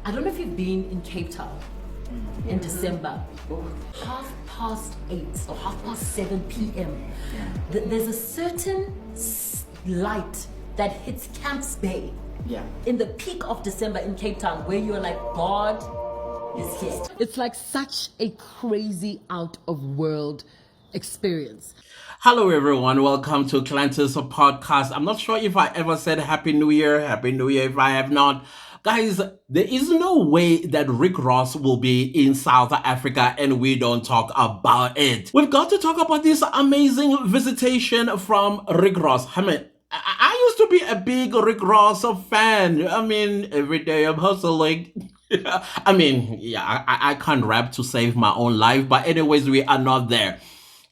I don't know if you've been in Cape Town in December. 8:30 or 7:30 p.m. There's a certain light that hits Camps Bay in the peak of December in Cape Town where you're like, God is here. It's like such a crazy out of world experience. Hello everyone, welcome to Clantis Podcast. I'm not sure if I ever said Happy New Year if I have not. Guys, there is no way that Rick Ross will be in South Africa and we don't talk about it. We've got to talk about this amazing visitation from Rick Ross. I mean, I used to be a big Rick Ross fan. I mean, every day I'm hustling. I can't rap to save my own life, but anyways, we are not there.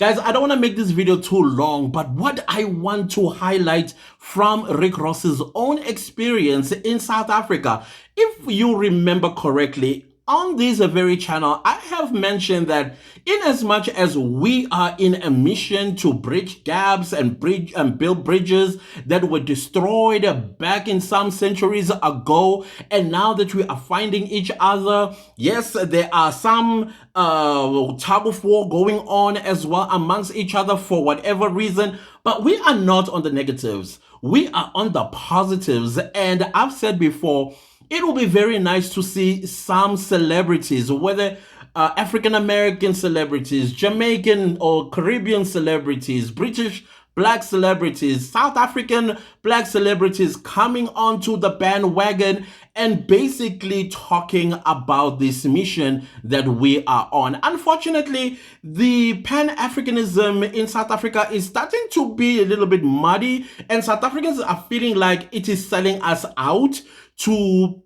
Guys, I don't want to make this video too long, but what I want to highlight from Rick Ross's own experience in South Africa, if you remember correctly, on this very channel, I have mentioned that in as much as we are in a mission to bridge gaps and build bridges that were destroyed back in some centuries ago, and now that we are finding each other, yes, there are some tug of war going on as well amongst each other for whatever reason, but we are not on the negatives. We are on the positives, and I've said before, it will be very nice to see some celebrities, whether African-American celebrities, Jamaican or Caribbean celebrities, British Black celebrities, South African Black celebrities coming onto the bandwagon and basically talking about this mission that we are on. Unfortunately, the Pan-Africanism in South Africa is starting to be a little bit muddy, and South Africans are feeling like it is selling us out to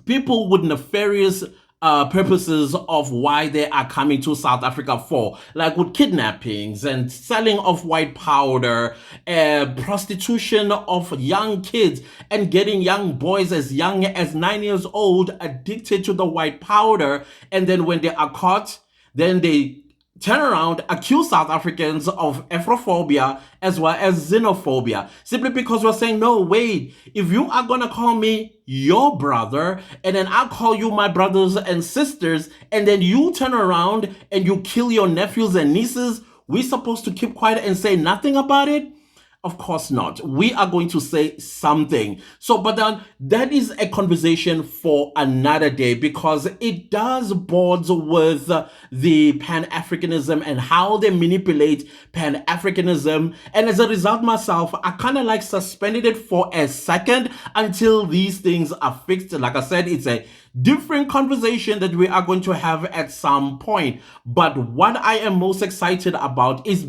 people with nefarious purposes of why they are coming to South Africa for, like with kidnappings and selling of white powder, prostitution of young kids, and getting young boys as young as 9 years old addicted to the white powder. And then when they are caught, then they turn around, accuse South Africans of Afrophobia as well as xenophobia, simply because we're saying, no, wait, if you are gonna call me your brother, and then I'll call you my brothers and sisters, and then you turn around and you kill your nephews and nieces, we're supposed to keep quiet and say nothing about it? Of course not. We are going to say something. So, but then that is a conversation for another day, because it does board with the Pan-Africanism and how they manipulate Pan-Africanism. And as a result, myself, I kind of like suspended it for a second until these things are fixed. Like I said, it's a different conversation that we are going to have at some point. But what I am most excited about is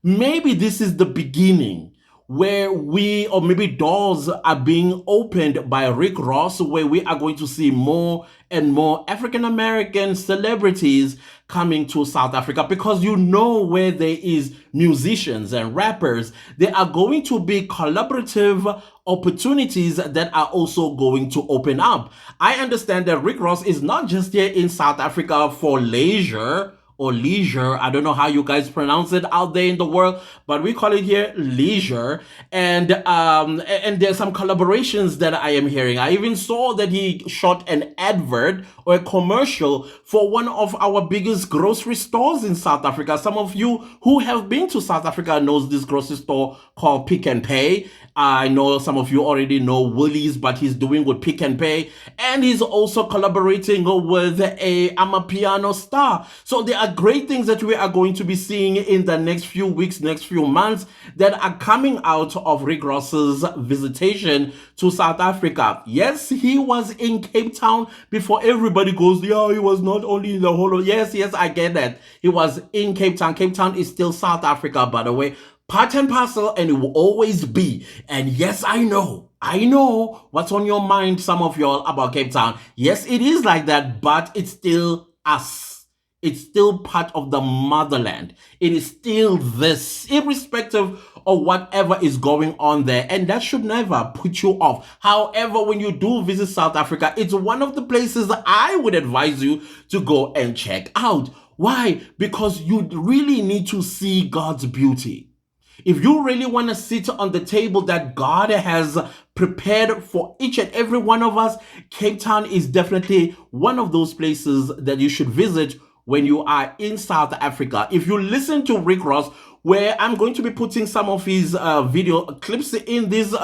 maybe this is the beginning where we, or maybe doors are being opened by Rick Ross, where we are going to see more and more African-American celebrities coming to South Africa, because you know, where there is musicians and rappers, there are going to be collaborative opportunities that are also going to open up. I understand that Rick Ross is not just here in South Africa for leisure, I don't know how you guys pronounce it out there in the world, but we call it here leisure. And there's some collaborations that I am hearing. I even saw that he shot an advert or a commercial for one of our biggest grocery stores in South Africa. Some of you who have been to South Africa knows this grocery store called Pick n Pay. I know some of you already know Woolies, but he's doing with Pick n Pay, and he's also collaborating with a Amapiano star. So there are great things that we are going to be seeing in the next few weeks, next few months, that are coming out of Rick Ross's visitation to South Africa. Yes, he was in Cape Town before everybody goes, yeah, he was not only in the whole of, yes, I get that. He was in Cape Town. Cape Town is still South Africa, by the way. Part and parcel, and it will always be. And yes, I know what's on your mind, some of y'all, about Cape Town. Yes, it is like that, but it's still us. It's still part of the motherland. It is still this, irrespective of whatever is going on there. And that should never put you off. However, when you do visit South Africa, it's one of the places I would advise you to go and check out. Why? Because you really need to see God's beauty. If you really want to sit on the table that God has prepared for each and every one of us, Cape Town is definitely one of those places that you should visit when you are in South Africa. If you listen to Rick Ross, where I'm going to be putting some of his video clips in this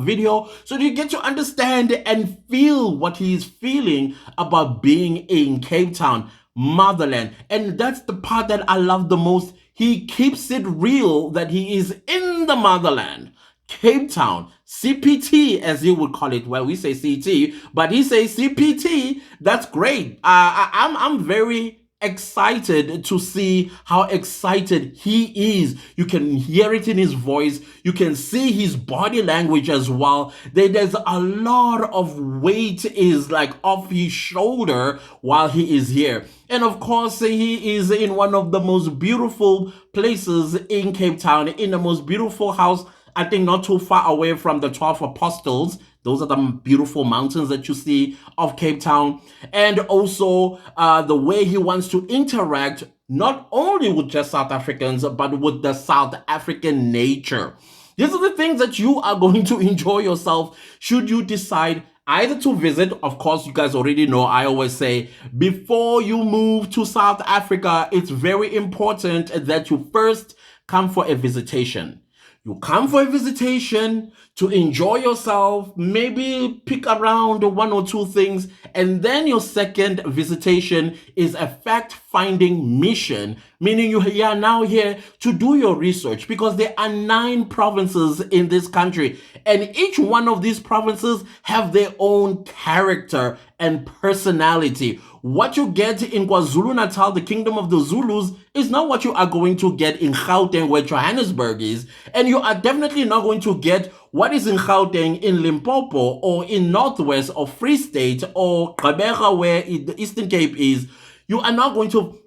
video, so you get to understand and feel what he's feeling about being in Cape Town, motherland. And that's the part that I love the most. He keeps it real that he is in the motherland. Cape Town, CPT, as you would call it. Well, we say CT, but he says CPT. That's great. I'm very excited to see how excited he is. You can hear it in his voice. You can see his body language as well. There's a lot of weight is like off his shoulder while he is here. And of course, he is in one of the most beautiful places in Cape Town, in the most beautiful house, I think not too far away from the 12 Apostles. Those are the beautiful mountains that you see of Cape Town. And also the way he wants to interact not only with just South Africans, but with the South African nature. These are the things that you are going to enjoy yourself should you decide either to visit. Of course, you guys already know, I always say, before you move to South Africa, it's very important that you first come for a visitation. You come for a visitation to enjoy yourself, maybe pick around one or two things, and then your second visitation is a fact-finding mission, meaning you are now here to do your research, because there are 9 provinces in this country, and each one of these provinces have their own character and personality. What you get in KwaZulu-Natal, the kingdom of the Zulus, is not what you are going to get in Gauteng, where Johannesburg is. And you are definitely not going to get what is in Gauteng, in Limpopo, or in Northwest, or Free State, or Gqeberha, where the Eastern Cape is. You are not going to...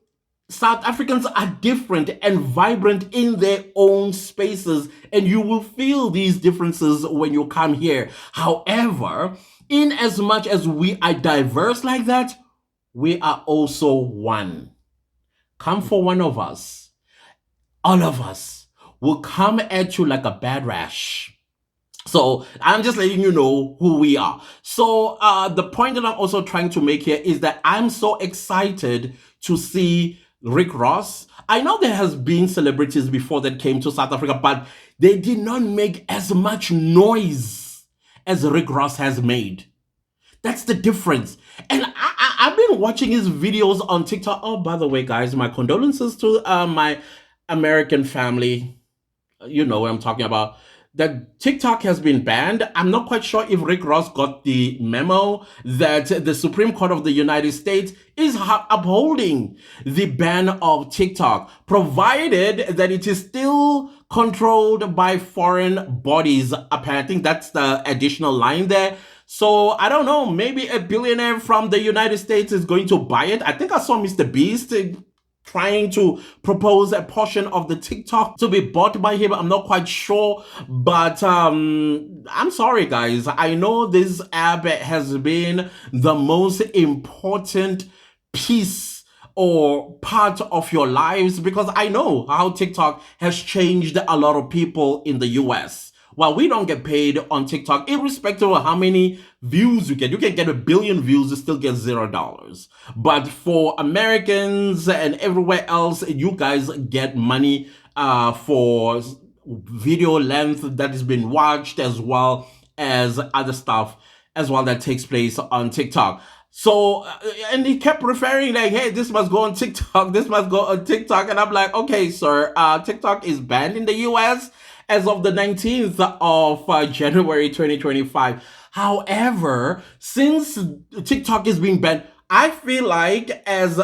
South Africans are different and vibrant in their own spaces, and you will feel these differences when you come here. However, in as much as we are diverse like that, we are also one. Come for one of us. All of us will come at you like a bad rash. So I'm just letting you know who we are. So the point that I'm also trying to make here is that I'm so excited to see Rick Ross. I know there has been celebrities before that came to South Africa, but they did not make as much noise as Rick Ross has made. That's the difference. And I've been watching his videos on TikTok. Oh, by the way, guys, my condolences to my American family. You know what I'm talking about. That TikTok has been banned. I'm not quite sure if Rick Ross got the memo that the Supreme Court of the United States is upholding the ban of TikTok, provided that it is still controlled by foreign bodies. Apparently, that's the additional line there. So I don't know, maybe a billionaire from the United States is going to buy it. I think I saw Mr. Beast trying to propose a portion of the TikTok to be bought by him. I'm not quite sure, but I'm sorry, guys. I know this app has been the most important piece or part of your lives, because I know how TikTok has changed a lot of people in the US. Well, we don't get paid on TikTok, irrespective of how many views you get. You can get 1 billion views, you still get $0. But for Americans and everywhere else, you guys get money for video length that has been watched, as well as other stuff as well that takes place on TikTok. So, and he kept referring like, hey, this must go on TikTok, this must go on TikTok. And I'm like, okay, sir, TikTok is banned in the US as of the 19th of January 2025. However, since TikTok is being banned, I feel like as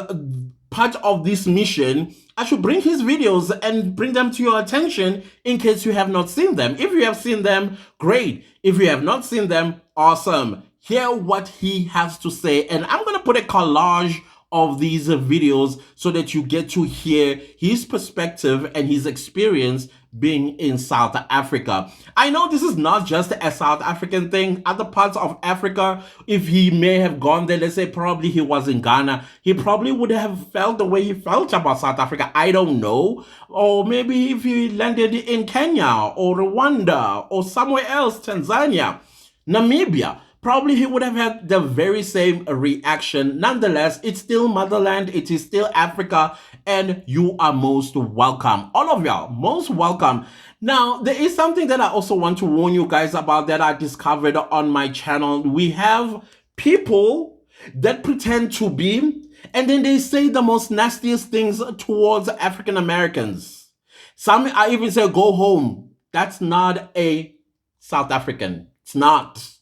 part of this mission, I should bring his videos and bring them to your attention in case you have not seen them. If you have seen them, great. If you have not seen them, awesome. Hear what he has to say. And I'm going to put a collage of these videos so that you get to hear his perspective and his experience being in South Africa. I know this is not just a South African thing. Other parts of Africa, if he may have gone there, let's say probably he was in Ghana, he probably would have felt the way he felt about South Africa. I don't know. Or maybe if he landed in Kenya or Rwanda or somewhere else, Tanzania, Namibia, probably he would have had the very same reaction. Nonetheless, it's still motherland, it is still Africa, and you are most welcome. All of y'all, most welcome. Now, there is something that I also want to warn you guys about that I discovered on my channel. We have people that pretend to be, and then they say the most nastiest things towards African Americans. Some I even say, go home. That's not a South African. It's not.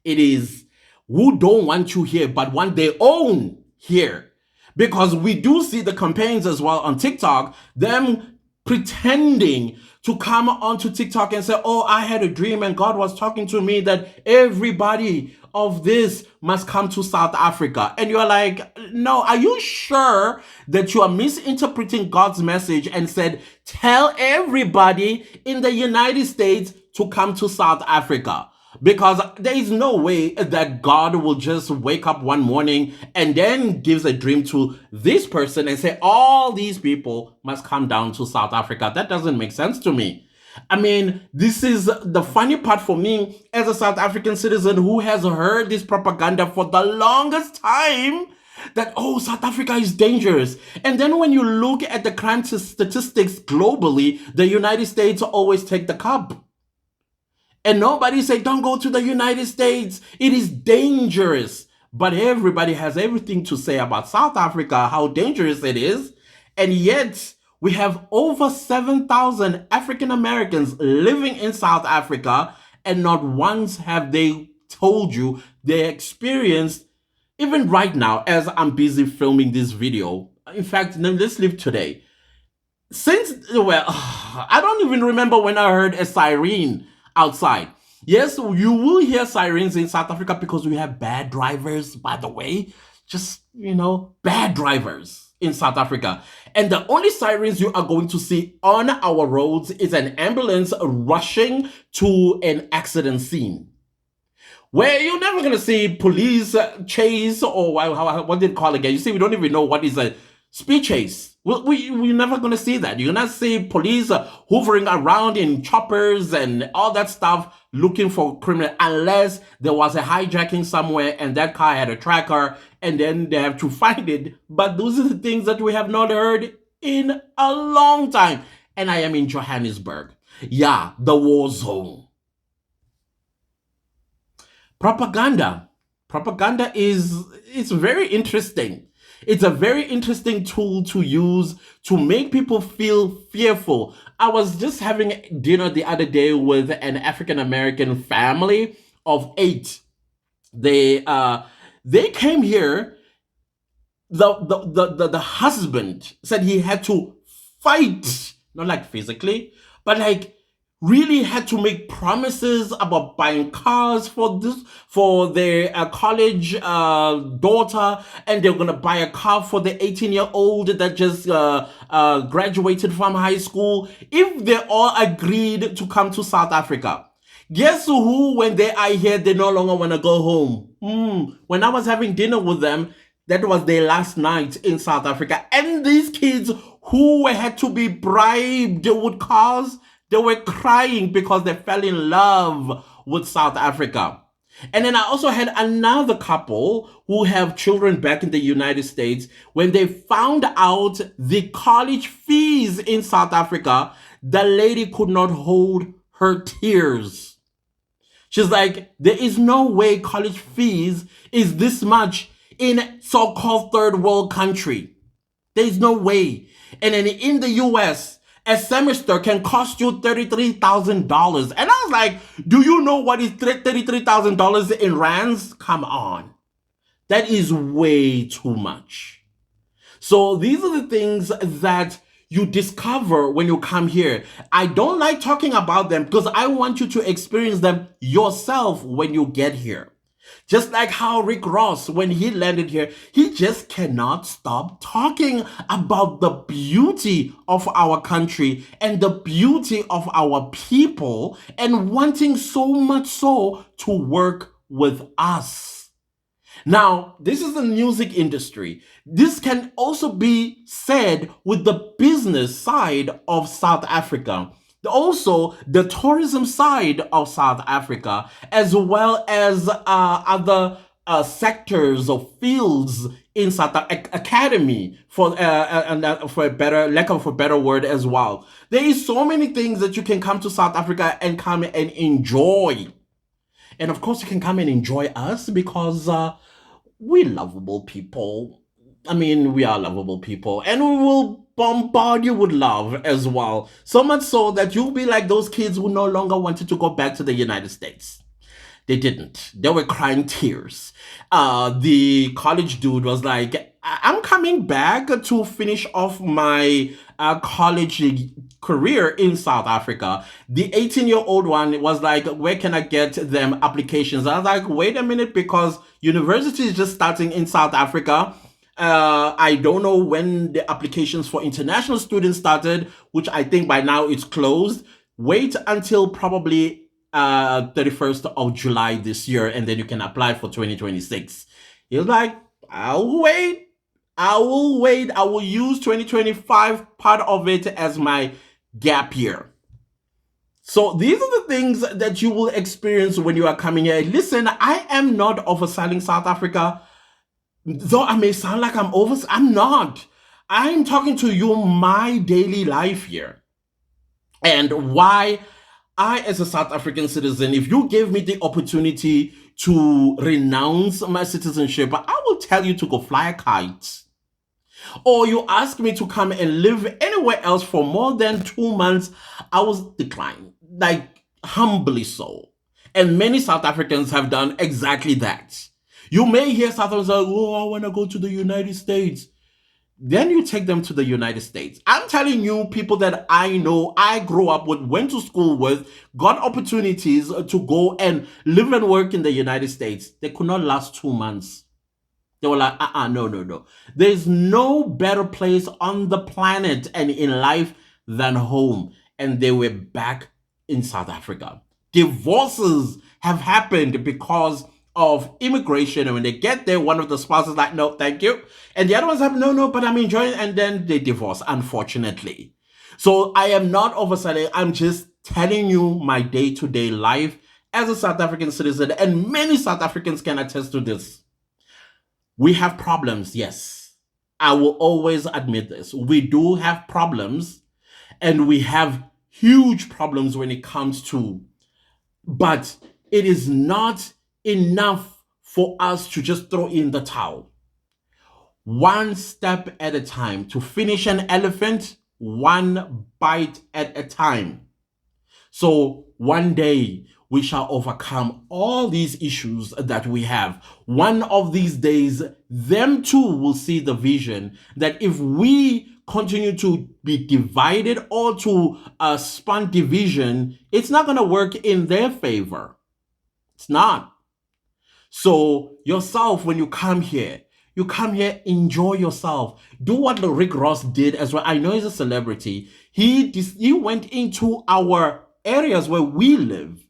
It is who don't want you here, but want their own here. Because we do see the campaigns as well on TikTok, them pretending to come onto TikTok and say, oh, I had a dream and God was talking to me that everybody of this must come to South Africa. And you're like, no, are you sure that you are misinterpreting God's message and said, tell everybody in the United States to come to South Africa? Because there is no way that God will just wake up one morning and then gives a dream to this person and say, all these people must come down to South Africa. That doesn't make sense to me. I mean, this is the funny part for me as a South African citizen who has heard this propaganda for the longest time that, oh, South Africa is dangerous. And then when you look at the crime statistics globally, the United States always take the cup. And nobody say, don't go to the United States. It is dangerous. But everybody has everything to say about South Africa, how dangerous it is. And yet, we have over 7,000 African Americans living in South Africa, and not once have they told you they experienced, even right now, as I'm busy filming this video. In fact, let's leave today. Well, I don't even remember when I heard a siren outside. Yes, you will hear sirens in South Africa because we have bad drivers, by the way. Just, bad drivers in South Africa. And the only sirens you are going to see on our roads is an ambulance rushing to an accident scene. Where you're never going to see police chase or what did they call it again? You see, we don't even know what is a speed chase. We're never going to see that. You're not see police hovering around in choppers and all that stuff looking for criminal, unless there was a hijacking somewhere and that car had a tracker and then they have to find it. But those are the things that we have not heard in a long time. And I am in Johannesburg. Yeah, the war zone. Propaganda. Propaganda it's very interesting. It's a very interesting tool to use to make people feel fearful. I was just having dinner the other day with an African-American family of 8. They came here. The husband said he had to fight, not like physically, but like really had to make promises about buying cars for their college daughter, and they're gonna buy a car for the 18-year-old that just graduated from high school if they all agreed to come to South Africa. Guess who, when they are here, they no longer want to go home? When I was having dinner with them, that was their last night in South Africa, and these kids who had to be bribed with cars, they were crying because they fell in love with South Africa. And then I also had another couple who have children back in the United States. When they found out the college fees in South Africa, the lady could not hold her tears. She's like, there is no way college fees is this much in so-called third world country. There is no way. And then in the US, a semester can cost you $33,000. And I was like, do you know what is $33,000 in rands? Come on. That is way too much. So these are the things that you discover when you come here. I don't like talking about them because I want you to experience them yourself when you get here. Just like how Rick Ross, when he landed here, he just cannot stop talking about the beauty of our country and the beauty of our people and wanting so much so to work with us. Now, this is the music industry. This can also be said with the business side of South Africa. Also, the tourism side of South Africa, as well as other sectors or fields in academy for a better lack of a better word as well. There is so many things that you can come to South Africa and come and enjoy. And of course, you can come and enjoy us because we lovable people. I mean, we are lovable people, and we will bombard you with love as well. So much so that you'll be like those kids who no longer wanted to go back to the United States. They didn't. They were crying tears. The college dude was like, I'm coming back to finish off my college career in South Africa. The 18-year-old one was like, where can I get them applications? I was like, wait a minute, because university is just starting in South Africa. I don't know when the applications for international students started, which I think by now it's closed. Wait until probably 31st of July this year, and then you can apply for 2026. He was like, I'll wait. I will wait. I will use 2025 part of it as my gap year. So these are the things that you will experience when you are coming here. Listen, I am not overselling South Africa. Though I may sound like I'm not. I'm talking to you my daily life here. And why I, as a South African citizen, if you gave me the opportunity to renounce my citizenship, I will tell you to go fly a kite. Or you ask me to come and live anywhere else for more than 2 months, I will decline, like humbly so. And many South Africans have done exactly that. You may hear South Africans say, oh, I want to go to the United States. Then you take them to the United States. I'm telling you, people that I know, I grew up with, went to school with, got opportunities to go and live and work in the United States. They could not last 2 months. They were like, no. There's no better place on the planet and in life than home. And they were back in South Africa. Divorces have happened because of immigration, and when they get there, one of the spouses is like, no, thank you. And the other one's like, no, but I'm enjoying it. And then they divorce, unfortunately. So I am not overselling. I'm just telling you my day-to-day life as a South African citizen, and many South Africans can attest to this. We have problems, yes. I will always admit this. We do have problems, and we have huge problems when it comes to, but it is not enough for us to just throw in the towel. One step at a time. To finish an elephant, one bite at a time. So one day we shall overcome all these issues that we have. One of these days, them too will see the vision that if we continue to be divided or to spun division, it's not going to work in their favor. It's not. So yourself, when you come here, enjoy yourself. Do what the Rick Ross did as well. I know he's a celebrity. He went into our areas where we live,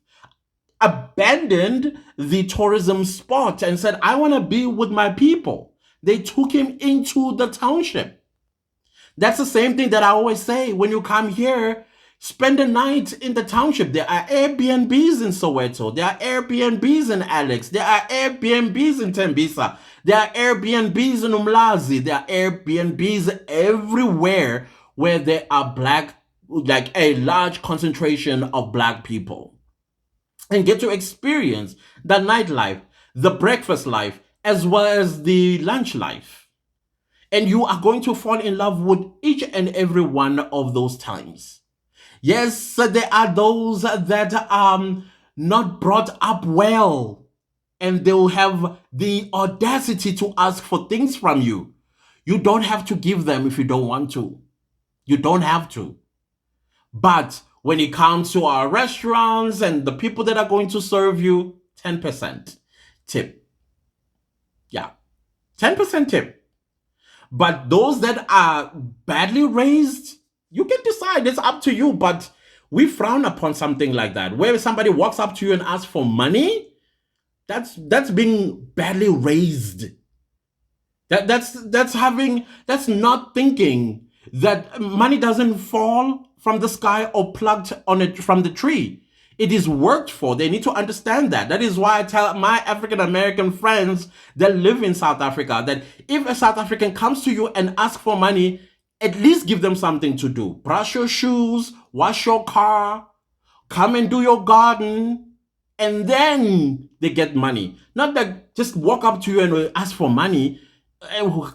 abandoned the tourism spot and said, I want to be with my people. They took him into the township. That's the same thing that I always say. When you come here, spend the night in the township. There are Airbnbs in Soweto. There are Airbnbs in Alex. There are Airbnbs in Tembisa. There are Airbnbs in Umlazi. There are Airbnbs everywhere where there are like a large concentration of black people. And get to experience the nightlife, the breakfast life, as well as the lunch life. And you are going to fall in love with each and every one of those times. Yes, there are those that are not brought up well, and they will have the audacity to ask for things from you. You don't have to give them if you don't want to. You don't have to. But when it comes to our restaurants and the people that are going to serve you, 10%. tip. Yeah, 10% tip. But those that are badly raised, you can decide. It's up to you. But we frown upon something like that, where somebody walks up to you and asks for money. That's being badly raised. That's not thinking that money doesn't fall from the sky or plucked on it from the tree. It is worked for. They need to understand that. That is why I tell my African American friends that live in South Africa that if a South African comes to you and asks for money, at least give them something to do. Brush your shoes, wash your car, come and do your garden, and then they get money. Not that just walk up to you and ask for money.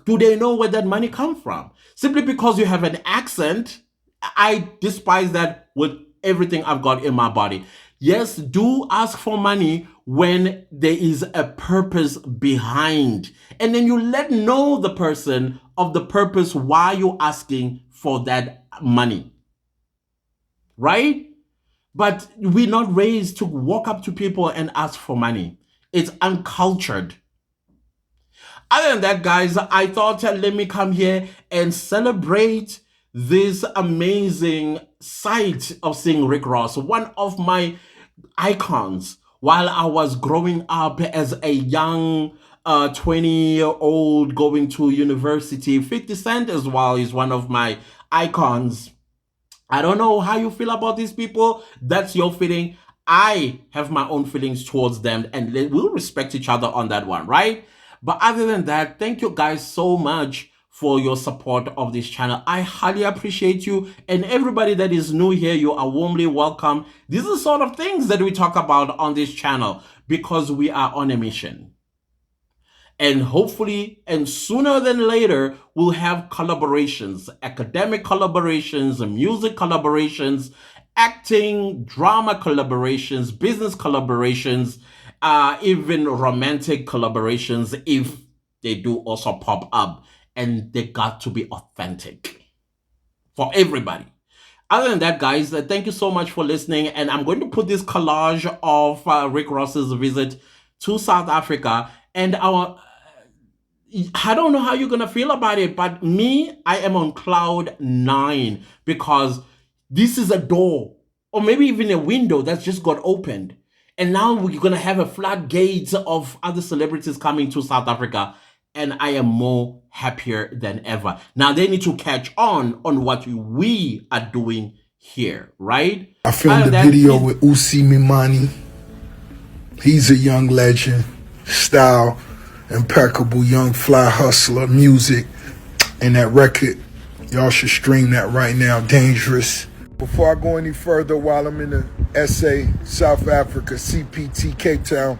Do they know where that money comes from? Simply because you have an accent, I despise that with everything I've got in my body. Yes, do ask for money when there is a purpose behind. And then you let know the person of the purpose why you're asking for that money. Right? But we're not raised to walk up to people and ask for money. It's uncultured. Other than that, guys, I thought let me come here and celebrate this amazing sight of seeing Rick Ross, one of my icons while I was growing up as a young 20-year-old going to university. 50 Cent as well is one of my icons. I don't know how you feel about these people. That's your feeling. I have my own feelings towards them, and we'll respect each other on that one, right? But other than that, thank you guys so much for your support of this channel. I highly appreciate you, and everybody that is new here, you are warmly welcome. These are the sort of things that we talk about on this channel because we are on a mission. And hopefully, and sooner than later, we'll have collaborations, academic collaborations, music collaborations, acting, drama collaborations, business collaborations, even romantic collaborations if they do also pop up. And they got to be authentic for everybody. Other than that, guys, thank you so much for listening. And I'm going to put this collage of Rick Ross's visit to South Africa. And I don't know how you're going to feel about it, but me, I am on cloud 9 because this is a door or maybe even a window that's just got opened. And now we're going to have a floodgate of other celebrities coming to South Africa. And I am more happier than ever. Now they need to catch on what we are doing here, right? I filmed a video with Usi Mimani. He's a young legend, style, impeccable, young fly hustler, music, and that record. Y'all should stream that right now, Dangerous. Before I go any further, while I'm in the SA, South Africa, CPT, Cape Town,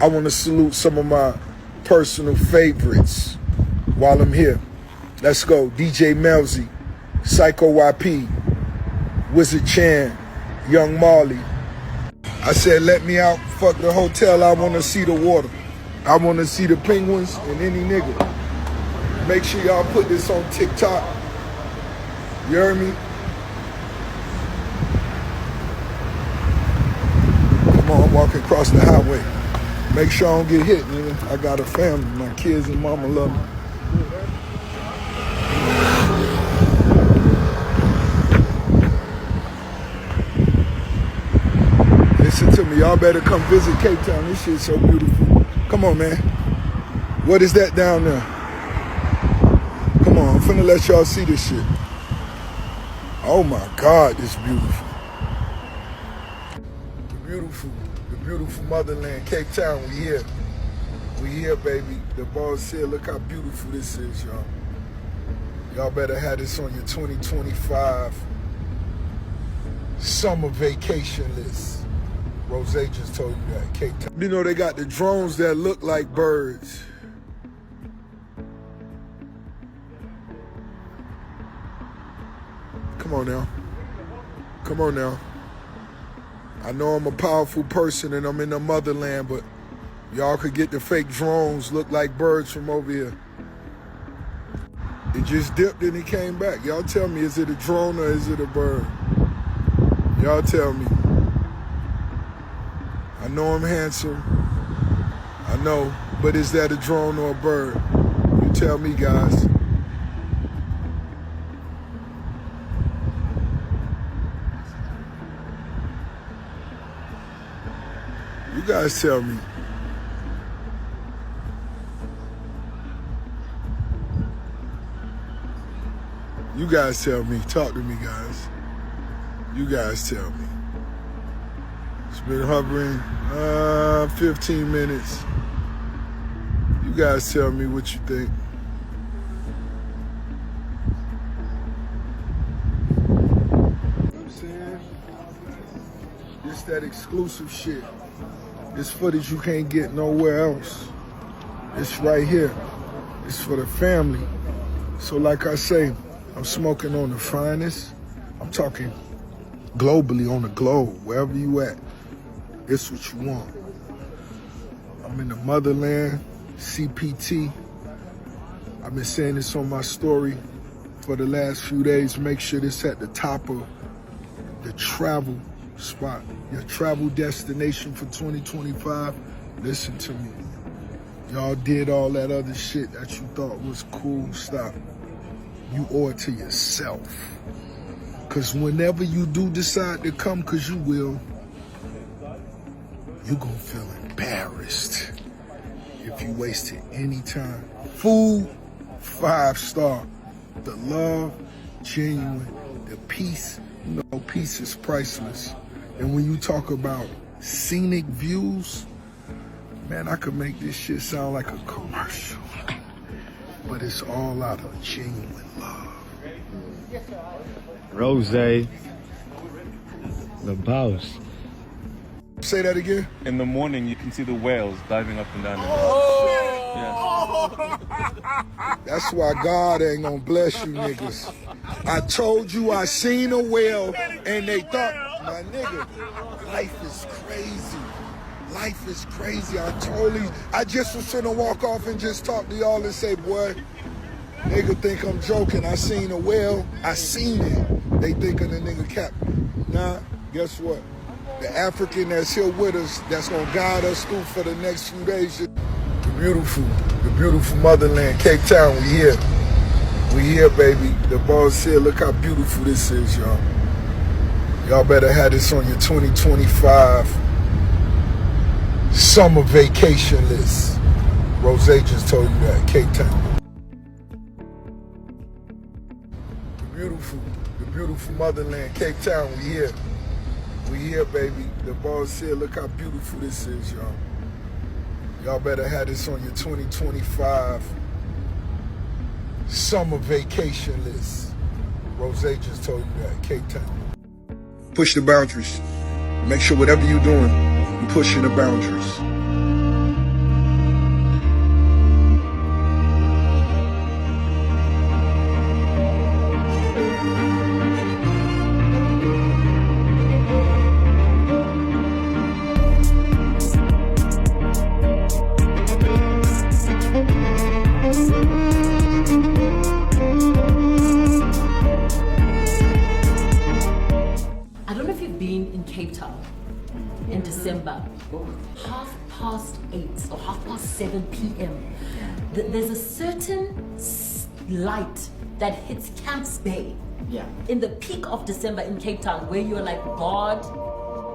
I want to salute some of my personal favorites while I'm here. Let's go. DJ Melzy, Psycho YP, Wizard Chan, Young Marley. I said, let me out, fuck the hotel, I want to see the water. I want to see the penguins and any nigga. Make sure y'all put this on TikTok. You heard me? Come on, I'm walking across the highway. Make sure I don't get hit, man. I got a family. My kids and mama love me. Listen to me. Y'all better come visit Cape Town. This shit's so beautiful. Come on, man. What is that down there? Come on. I'm finna let y'all see this shit. Oh, my God. This is beautiful. The beautiful motherland, Cape Town, we here. We here, baby. The boss here, look how beautiful this is, y'all. Y'all better have this on your 2025 summer vacation list. Rose just told you that, Cape Town. You know, they got the drones that look like birds. Come on now. Come on now. I know I'm a powerful person and I'm in the motherland, but y'all could get the fake drones look like birds from over here. It just dipped and it came back. Y'all tell me, is it a drone or is it a bird? Y'all tell me. I know I'm handsome. I know, but is that a drone or a bird? You tell me, guys. You guys tell me. You guys tell me. Talk to me, guys. You guys tell me. It's been hovering 15 minutes. You guys tell me what you think. You know what I'm saying? It's that exclusive shit. It's footage you can't get nowhere else. It's right here. It's for the family. So like I say, I'm smoking on the finest. I'm talking globally on the globe, wherever you at. It's what you want. I'm in the motherland, CPT. I've been saying this on my story for the last few days. Make sure this at the top of the travel spot, your travel destination for 2025. Listen to me. Y'all did all that other shit that you thought was cool. Stop. You owe it to yourself. Because whenever you do decide to come, because you will, you're going to feel embarrassed if you wasted any time. Food, 5-star. The love, genuine. The peace, you know, peace is priceless. And when you talk about scenic views, man, I could make this shit sound like a commercial. But it's all out of genuine love. Rose, the boss. Say that again. In the morning, you can see the whales diving up and down. That's why God ain't gonna bless you niggas. I told you I seen a whale and they thought, my nigga, life is crazy. Life is crazy. I just was finna walk off and just talk to y'all and say, boy, nigga think I'm joking. I seen a whale. I seen it. They thinking the nigga cap. Nah, guess what? The African that's here with us, that's gonna guide us through for the next few days. The beautiful motherland, Cape Town, we here. We here, baby. The boss here, look how beautiful this is, y'all. Y'all better have this on your 2025 summer vacation list. Rose just told you that, Cape Town. The beautiful motherland, Cape Town, we here. We here, baby. The boss here, look how beautiful this is, y'all. Y'all better have this on your 2025 summer vacation list. Rose just told you that, Cape Town. Push the boundaries. Make sure whatever you're doing, you're pushing the boundaries. Cape Town in December, 8:30 or 7:30 p.m. There's a certain light that hits Camps Bay in the peak of December in Cape Town, where you're like, God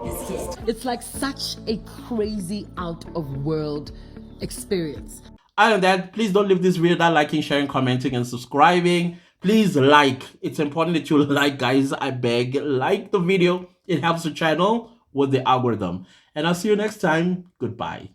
is here. It's like such a crazy out of world experience. Other than that, please don't leave this video without liking, sharing, commenting, and subscribing. Please like. It's important that you like, guys. I beg, like the video. It helps the channel with the algorithm. And I'll see you next time. Goodbye.